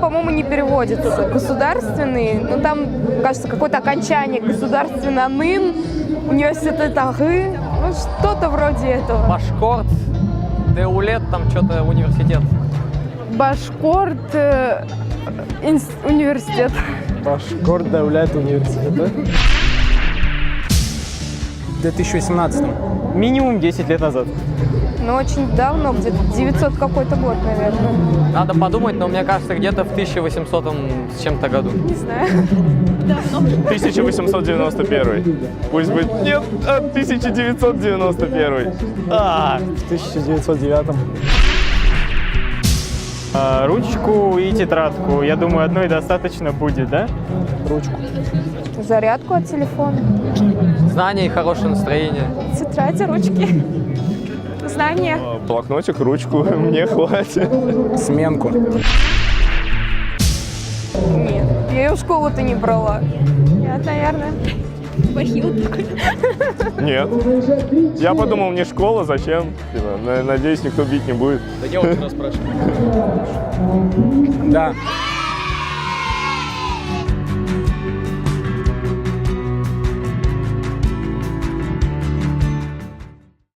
по-моему, не переводится. Государственный, ну там, кажется, какое-то окончание государственный университет Агы, ну что-то вроде этого. Башкорт, Деулет, там что-то университет. Башкорт университет. Башкорт Давлет университет, да? В 2018. Минимум 10 лет назад. Ну, очень давно, где-то 900 какой-то год, наверное. Надо подумать, но мне кажется, где-то в 1800 с чем-то году. Не знаю. 1891. Пусть будет... Нет, 1991. В 1909. Ручку и тетрадку. Я думаю, одной достаточно будет, да? Ручку. Зарядку от телефона. Знания и хорошее настроение. Тетради, ручки. Знания. Блокнотик, ручку мне хватит. Сменку. Нет, я ее в школу-то не брала. Нет, наверное. Бахил такой. Нет. Я подумал, мне школа, зачем? Типа, надеюсь, никто бить не будет. Да.